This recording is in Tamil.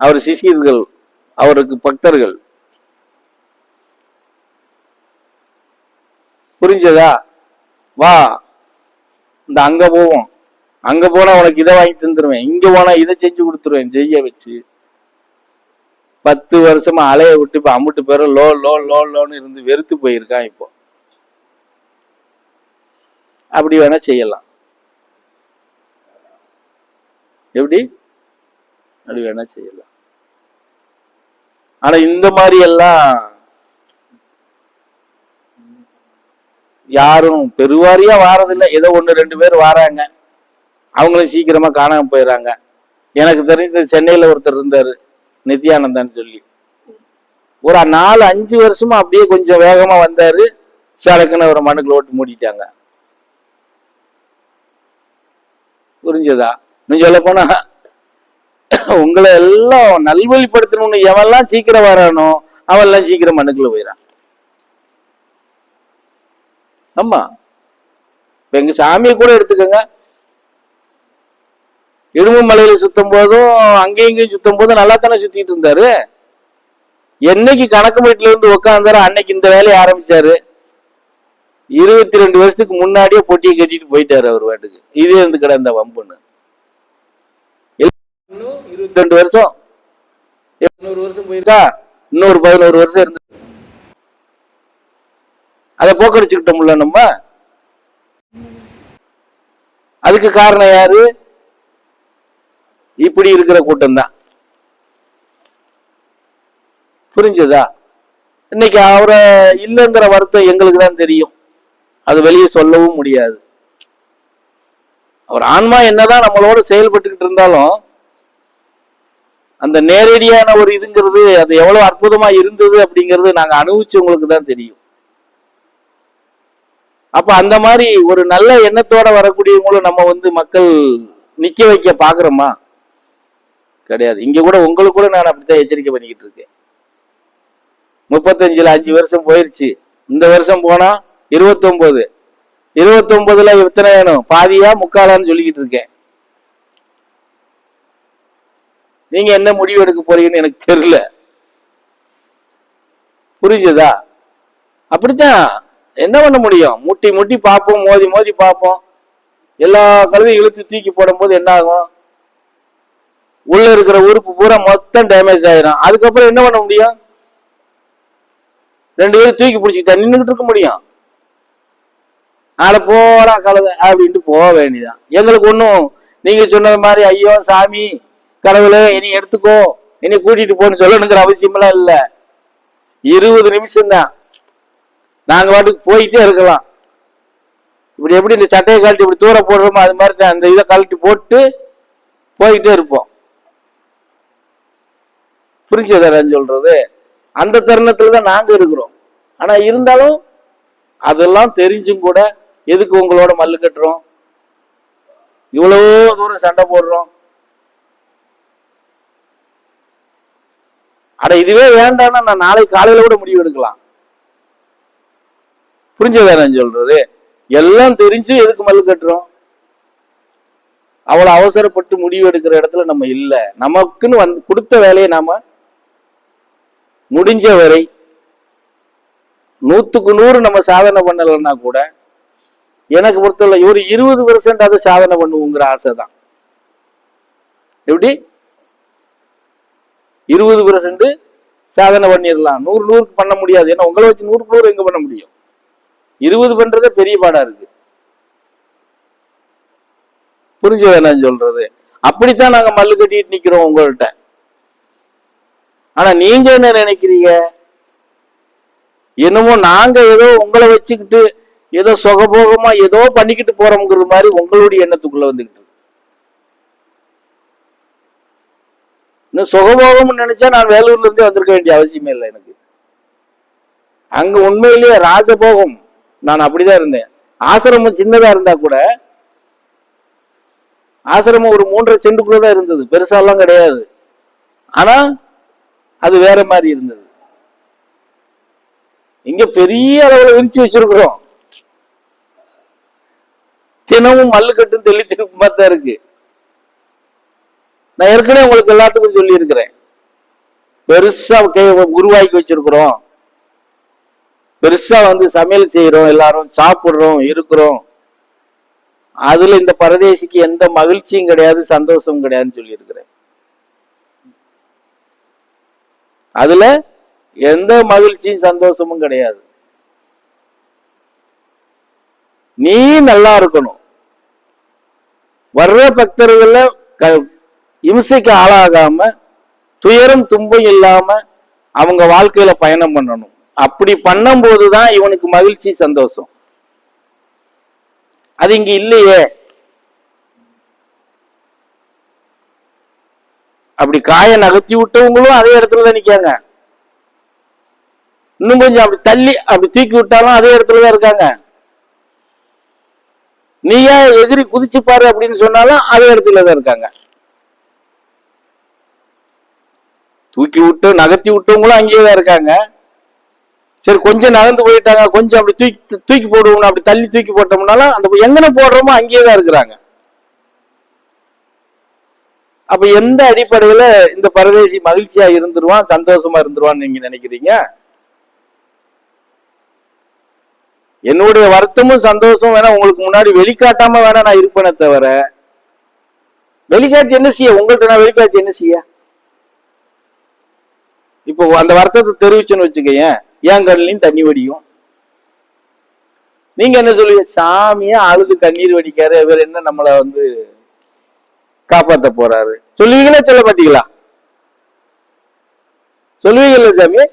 அவர் சிஷியர்கள், அவருக்கு பக்தர்கள். புரிஞ்சதா? வா, இந்த அங்க போவோம், அங்க போனா உனக்கு இதை வாங்கி தந்துருவேன், இங்க போனா இதை செஞ்சு கொடுத்துருவேன், செய்ய வச்சு 10 வருஷமா அலைய விட்டு இப்ப அம்புட்டு பேரும் லோ லோ லோ லோன்னு இருந்து வெறுத்து போயிருக்கான். இப்போ அப்படி வேணா செய்யலாம். எப்படி? அப்படி வேணா செய்யலாம். ஆனா இந்த மாதிரி எல்லாம் யாரும் பெருவாரியா வாரதில்லை. ஏதோ 1-2 பேர் வாராங்க, அவங்களும் சீக்கிரமா காணாம போயிடறாங்க. எனக்கு தெரிஞ்ச சென்னையில ஒருத்தர் இருந்தாரு, நித்யானந்தான்னு சொல்லி, ஒரு 4-5 வருஷமா அப்படியே கொஞ்சம் வேகமா வந்தாரு, சடக்குன்னு ஒரு மனுக்குள்ள ஓட்டு மூடிட்டாங்க. புரிஞ்சதா? நீ சொல்ல போனா உங்களை எல்லாம் நல்வழிப்படுத்தணும்னு எவெல்லாம் சீக்கிரம் வரானோ அவெல்லாம் சீக்கிரம் மனுக்குள்ள போயிடான். ஆமா, எங்க சாமியை கூட எடுத்துக்கோங்க, இடும்பு மலையில சுத்தும் போதும் அங்கேயும் இங்கேயும் சுத்தும் போதும் நல்லா தானே சுத்திட்டு இருந்தாரு. என்னைக்கு கணக்கு வீட்டுல இருந்து உட்காந்தாரு அன்னைக்கு இந்த வேலையை ஆரம்பிச்சாரு. 22 வருஷத்துக்கு முன்னாடியே பொட்டியை கட்டிட்டு போயிட்டாரு அவர் வாட்டுக்கு. இதே இருந்து கிடந்த வம்புன்னு 22 வருஷம், 11 வருஷம் போயிருக்கா, இன்னொரு 11 வருஷம் இருந்து அதை போக்கடிச்சுக்கிட்டோம்ல நம்ம. அதுக்கு காரணம் யாரு? இப்படி இருக்கிற கூட்டம் தான். புரிஞ்சதா? இன்னைக்கு அவரை இல்லைங்கிற வருத்தம் எங்களுக்கு தான் தெரியும், அது வெளியே சொல்லவும் முடியாது. அவர் ஆன்மா என்னதான் நம்மளோட செயல்பட்டுக்கிட்டு இருந்தாலும் அந்த நேரடியான ஒரு இதுங்கிறது அது எவ்வளவு அற்புதமா இருந்தது அப்படிங்கிறது நாங்க அனுபவிச்சவங்களுக்கு தான் தெரியும். அப்ப அந்த மாதிரி ஒரு நல்ல எண்ணத்தோட வரக்கூடியவங்களும் நம்ம மக்கள் நிக்க வைக்க பாக்குறோமா? கிடையாது. இங்க கூட உங்களுக்கு கூட நான் அப்படித்தான் எச்சரிக்கை பண்ணிக்கிட்டு இருக்கேன். 35ல 5 வருஷம் போயிருச்சு, இந்த வருஷம் போனா 29. 29ல எத்தனை வேணும்? பாதியா முக்காலான்னு சொல்லிக்கிட்டு இருக்கேன். நீங்க என்ன முடிவு எடுக்க போறீங்கன்னு எனக்கு தெரியல. புரிஞ்சதா? அப்படித்தான். என்ன பண்ண முடியும்? முட்டி முட்டி பார்ப்போம், மோதி மோதி பார்ப்போம். எல்லா கழுதையும் இழுத்து தூக்கி போடும் போது என்ன ஆகும்? உள்ள இருக்கிற உறுப்பு பூரா மொத்தம் டேமேஜ் ஆயிரும். அதுக்கப்புறம் என்ன பண்ண முடியும்? 2 பேரும் தூக்கி பிடிச்சிக்கிட்டா நின்றுகிட்டு இருக்க முடியும்? நாளை போடா கழுதை அப்படின்ட்டு போக வேண்டியதான். எங்களுக்கு ஒன்றும் நீங்க சொன்னது மாதிரி ஐயோ சாமி கடவுளே இனி எடுத்துக்கோ இனி கூட்டிட்டு போன்னு சொல்லணுங்கிற அவசியமெல்லாம் இல்லை. 20 நிமிஷம் தான், நாங்க பாட்டுக்கு போயிட்டே இருக்கலாம். இப்படி எப்படி இந்த சட்டையை கழட்டி இப்படி தூர போடுறோமோ அது மாதிரி தான் அந்த இதை கழட்டி போட்டு போயிட்டே இருப்போம். புரிஞ்சதான் சொல்றது? அந்த தருணத்துல தான் நாங்க இருக்கிறோம். ஆனா இருந்தாலும் அதெல்லாம் தெரிஞ்சும் கூட எதுக்கு உங்களோட மல்லு கட்டுறோம், இவ்வளவு தூரம் சண்டை போடுறோம்? அட இதுவே வேண்டாம்னா நான் நாளை காலையில கூட முடிவு எடுக்கலாம். புரிஞ்சதான் சொல்றது? எல்லாம் தெரிஞ்சு எதுக்கு மல்லு கட்டுறோம்? அவ்வளவு அவசரப்பட்டு முடிவு எடுக்கிற இடத்துல நம்ம இல்ல. நமக்குன்னு கொடுத்த வேலையை நாம முடிஞ்ச வரை 100க்கு 100 நம்ம சாதனை பண்ணலன்னா கூட எனக்கு பொறுத்தவரை ஒரு 20% அதை சாதனை பண்ணுவோங்கிற ஆசை தான். எப்படி 20% சாதனை பண்ணிடலாம், 100 பண்ண முடியாது. ஏன்னா உங்களை வச்சு 100 எங்க பண்ண முடியும்? 20 பண்றதே பெரிய பாடா இருக்கு. புரிஞ்சது என்ன சொல்றது? அப்படித்தான் நாங்க மல்லு கட்டிட்டு நிக்கிறோம் உங்கள்கிட்ட. ஆனா நீங்க என்ன நினைக்கிறீங்க? என்னமோ நாங்க ஏதோ உங்களை வச்சுக்கிட்டு ஏதோ சுகபோகமா ஏதோ பண்ணிக்கிட்டு போறோம்ங்கிற மாதிரி உங்களுடைய எண்ணத்துக்குள்ள வந்துகிட்டு. இன்னும் சுகபோகம்னு நினைச்சா நான் வேலூர்ல இருந்தே வந்திருக்க வேண்டிய அவசியமே இல்லை எனக்கு. அங்க உண்மையிலேயே ராஜபோகம். நான் அப்படிதான் இருந்தேன். ஆசிரமம் சின்னதா இருந்தா கூட ஆசிரமம் ஒரு 3.5 சென்டுக்குள்ளதான் இருந்தது, பெருசாலாம் கிடையாது. ஆனா அது வேற மாதிரி இருந்தது. இங்க பெரிய அளவுல விரிச்சு வச்சிருக்கிறோம். தினமும் மல்லுக்கட்டும் தெளி திருப்பமா தான் இருக்கு. நான் ஏற்கனவே உங்களுக்கு எல்லாத்துக்கும் சொல்லி இருக்கிறேன், பெருசா உருவாக்கி வச்சிருக்கிறோம், பெருசா சமையல் செய்யறோம், எல்லாரும் சாப்பிடுறோம், இருக்கிறோம். அதுல இந்த பரதேசிக்கு எந்த மகிழ்ச்சியும் கிடையாது, சந்தோஷமும் கிடையாதுன்னு சொல்லி இருக்கிறேன். அதுல எந்த மகிழ்ச்சியும் சந்தோஷமும் கிடையாது. நீ நல்லா இருக்கணும், வர்ற பக்தர்கள இம்சைக்கு ஆளாகாம, துயரம் துன்பம் இல்லாம அவங்க வாழ்க்கையில பயணம் பண்ணணும். அப்படி பண்ணும் போதுதான் இவனுக்கு மகிழ்ச்சி சந்தோஷம். அது இங்க இல்லையே. அப்படி காய நகர்த்தி விட்டவங்களும் அதே இடத்துலதான் நிக்காங்க. இன்னும் கொஞ்சம் அப்படி தள்ளி அப்படி தூக்கி விட்டாலும் அதே இடத்துலதான் இருக்காங்க. நீயா எதிரி குதிச்சு பாரு அப்படின்னு சொன்னாலும் அதே இடத்துலதான் இருக்காங்க. தூக்கி விட்டு நகர்த்தி விட்டவங்களும் அங்கேயேதான் இருக்காங்க. சரி கொஞ்சம் நகர்ந்து போயிட்டாங்க, கொஞ்சம் அப்படி தூக்கி போடுவோம், அப்படி தள்ளி தூக்கி போட்டோம்னாலும் அந்த எங்கன போடுறோமோ அங்கேயேதான் இருக்கிறாங்க. அப்ப எந்த அடிப்படையில இந்த பரதேசி மகிழ்ச்சியா இருந்துருவான், சந்தோஷமா இருந்துருவான்னு நீங்க நினைக்கிறீங்க? என்னுடைய வருத்தமும் சந்தோஷம் வேணா உங்களுக்கு முன்னாடி வெளிக்காட்டாம வேணா நான் இருப்பேனே தவிர, வெளிக்காட்சி என்ன செய்ய? உங்கள்கிட்ட நான் வெளிக்காட்சி என்ன செய்ய? இப்போ அந்த வருத்தத்தை தெரிவிச்சுன்னு வச்சுக்கேன், ஏன் கண்ணிலையும் தண்ணி வடியும். நீங்க என்ன சொல்லுவீங்க? சாமியா அழுது கண்ணீர் வடிக்காரு, இவர் என்ன நம்மள காப்பாத்த போறாரு சொல்லுவீங்களா சொல்ல மாட்டீங்களா? சொல்லுவீங்கல்ல சாமி?